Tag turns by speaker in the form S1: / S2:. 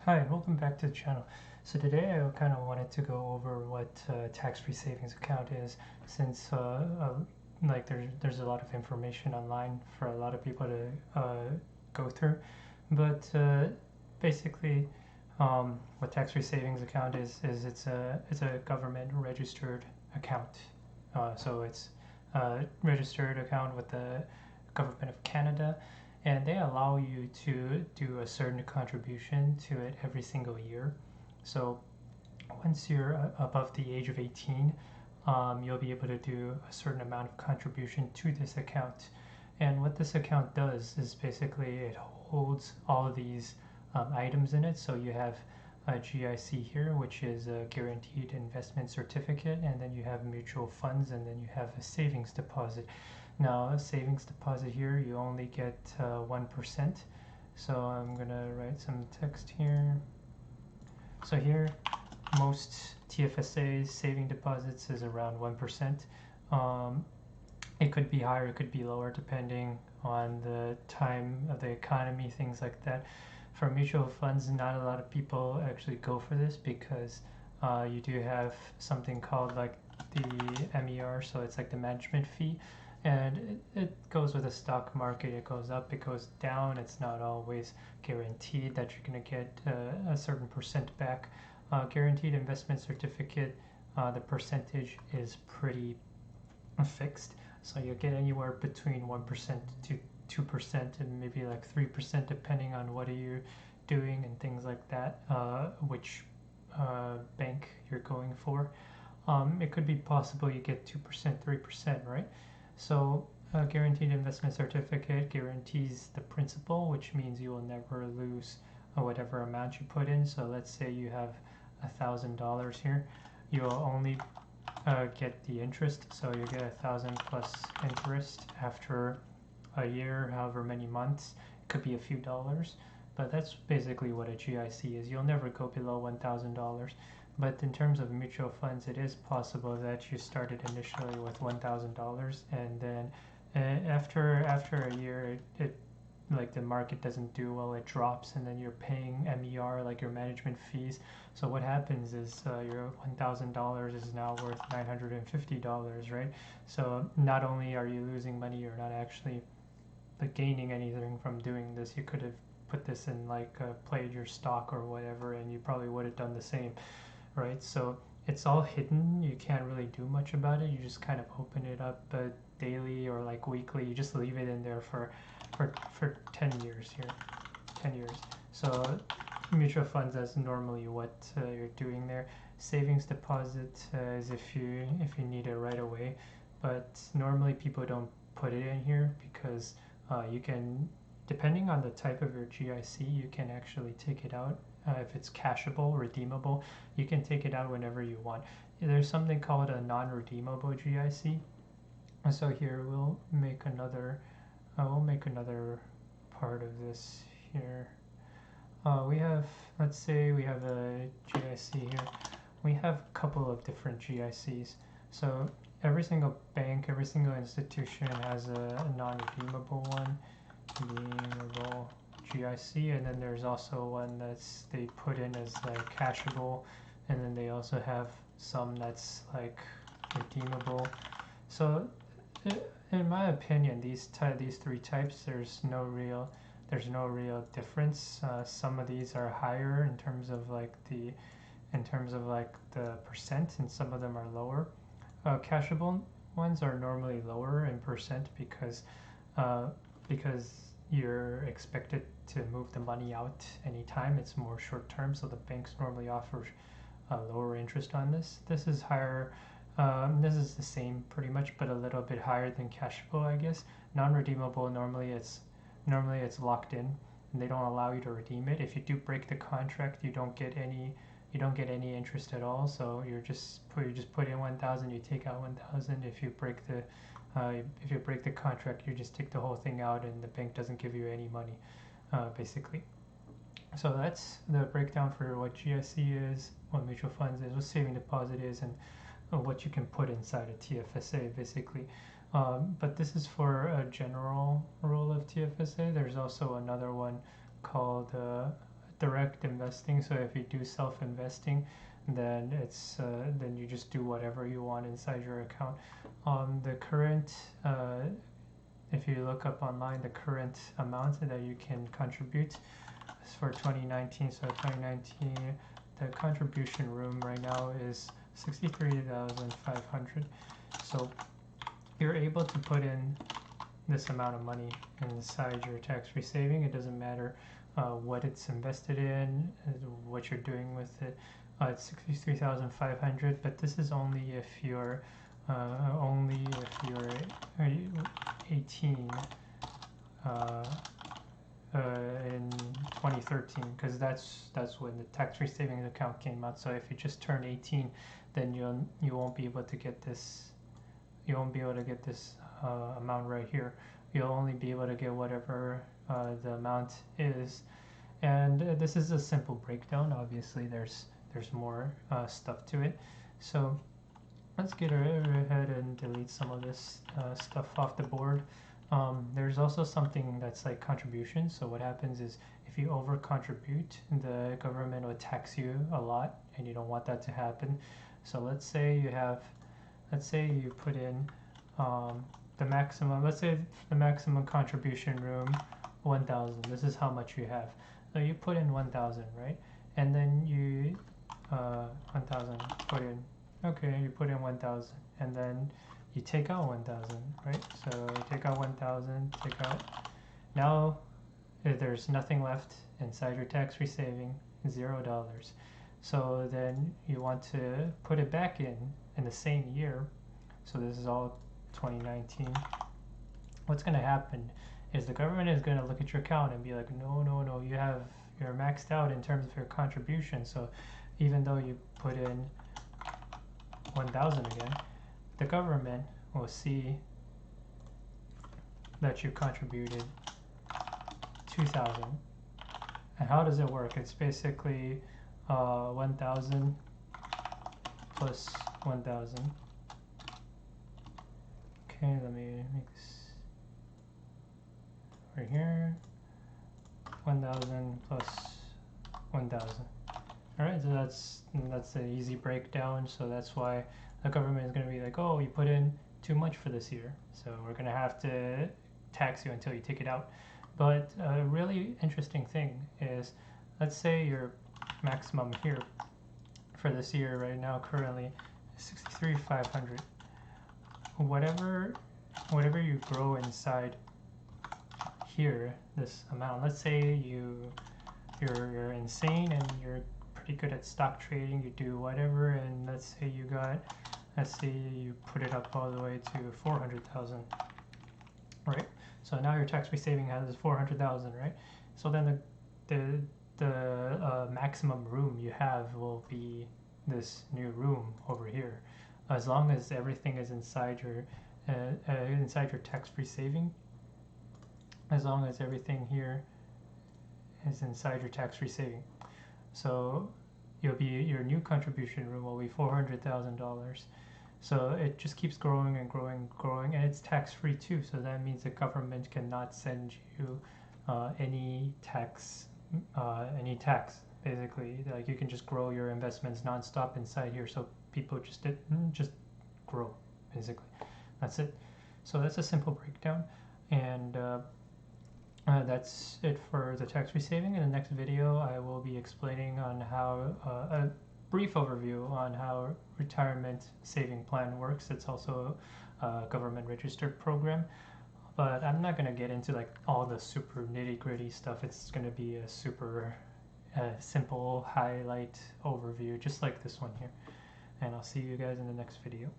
S1: Hi, welcome back to the channel. So today I kind of wanted to go over what tax-free savings account is, since like there's a lot of information online for a lot of people to go through. But basically, what tax-free savings account is it's a government registered account. So it's a registered account with the government of Canada, and they allow you to do a certain contribution to it every single year. So once you're above the age of 18, you'll be able to do a certain amount of contribution to this account. And what this account does is basically it holds all of these items in it. So you have a GIC here, which is a guaranteed investment certificate, and then you have mutual funds, and then you have a savings deposit. Now, a savings deposit here, you only get 1%. So I'm gonna write some text here. So here, most TFSA saving deposits is around 1%. It could be higher, it could be lower, depending on the time of the economy, things like that. For mutual funds, not a lot of people actually go for this because you do have something called like the MER, so it's like the management fee, and it goes with the stock market. It goes up, it goes down. It's not always guaranteed that you're going to get a certain percent back. Guaranteed investment certificate, the percentage is pretty fixed, so you get anywhere between 1% to 2% and maybe like 3%, depending on what are you doing and things like that, which bank you're going for. It could be possible you get 2%, 3%, right? So a guaranteed investment certificate guarantees the principal, which means you will never lose whatever amount you put in. So let's say you have $1,000 here, you'll only get the interest, so you get 1,000 plus interest after a year, however many months. It could be a few dollars, but that's basically what a GIC is. You'll never go below $1,000. But in terms of mutual funds, it is possible that you started initially with $1,000, and then after a year, it like the market doesn't do well, it drops, and then you're paying MER, like your management fees. So what happens is your $1,000 is now worth $950, right? So not only are you losing money, you're not actually like gaining anything from doing this. You could have put this in like played your stock or whatever, and you probably would have done the same, right? So it's all hidden. You can't really do much about it. You just kind of open it up daily or like weekly. You just leave it in there for 10 years here, 10 years. So mutual funds is normally what you're doing there. Savings deposit is if you need it right away, but normally people don't put it in here because you can, depending on the type of your GIC, you can actually take it out. If it's cashable, redeemable, you can take it out whenever you want. There's something called a non-redeemable GIC. So here we'll make another part of this here. We have, let's say we have a GIC here. We have a couple of different GICs. So every single bank, every single institution has a non-redeemable one, redeemable GIC, and then there's also one that's they put in as like cashable, and then they also have some that's like redeemable. So in my opinion, these three types, there's no real difference. Some of these are higher in terms of like the percent, and some of them are lower. Cashable ones are normally lower in percent because you're expected to move the money out anytime. It's more short term, so the banks normally offer lower interest on this. This is higher. This is the same pretty much, but a little bit higher than cashable, I guess. Non-redeemable, normally it's locked in, and they don't allow you to redeem it. If you do break the contract, you don't get any interest at all. So you just put in 1,000, you take out 1,000. If you break the contract, you just take the whole thing out, and the bank doesn't give you any money, basically. So that's the breakdown for what GIC is, what mutual funds is, what saving deposit is, and what you can put inside a TFSA, basically. But this is for a general rule of TFSA. There's also another one called direct investing. So if you do self-investing, then it's then you just do whatever you want inside your account. The current if you look up online, the current amount that you can contribute is for 2019. So 2019, the contribution room right now is 63,500. So you're able to put in this amount of money inside your tax-free saving. It doesn't matter what it's invested in, what you're doing with it. It's 63,500, but this is only if you're 18 in 2013, because that's when the tax-free savings account came out. So if you just turn 18, then you won't be able to get this. You won't be able to get this amount right here. You'll only be able to get whatever the amount is. And this is a simple breakdown. Obviously, there's more stuff to it. So let's get ahead and delete some of this stuff off the board. There's also something that's like contribution. So what happens is if you over contribute, the government will tax you a lot, and you don't want that to happen. So let's say you put in the maximum. Let's say the maximum contribution room 1,000. This is how much you have. So you put in 1,000, right? And then you 1,000 put in. Okay, you put in 1,000, and then you take out 1,000, right? So you take out 1,000, take out. Now there's nothing left inside your tax-free saving, $0. So then you want to put it back in the same year. So this is all 2019. What's going to happen is the government is going to look at your account and be like, no, you're maxed out in terms of your contribution. So even though you put in 1,000 again, the government will see that you contributed 2,000. And how does it work? It's basically 1,000 plus 1,000. Okay, let me make this right here. 1,000 plus 1,000. All right, so that's an easy breakdown. So that's why the government is going to be like, oh, you put in too much for this year, so we're going to have to tax you until you take it out. But a really interesting thing is, let's say your maximum here for this year right now currently is 63,500. Whatever you grow inside here, this amount. Let's say you're insane and you're pretty good at stock trading. You do whatever, and let's say you put it up all the way to 400,000, right? So now your tax-free saving has 400,000, right? So then the maximum room you have will be this new room over here, as long as everything is inside your tax-free saving. As long as everything here is inside your tax-free saving, so your new contribution room will be $400,000. So it just keeps growing and growing, and it's tax-free too. So that means the government cannot send you any tax basically. Like, you can just grow your investments nonstop inside here. So people just grow, basically. That's it. So that's a simple breakdown, and that's it for the tax-free saving. In the next video, I will be explaining on how a brief overview on how retirement saving plan works. It's also a government registered program, but I'm not going to get into like all the super nitty-gritty stuff. It's going to be a super simple highlight overview, just like this one here. And I'll see you guys in the next video.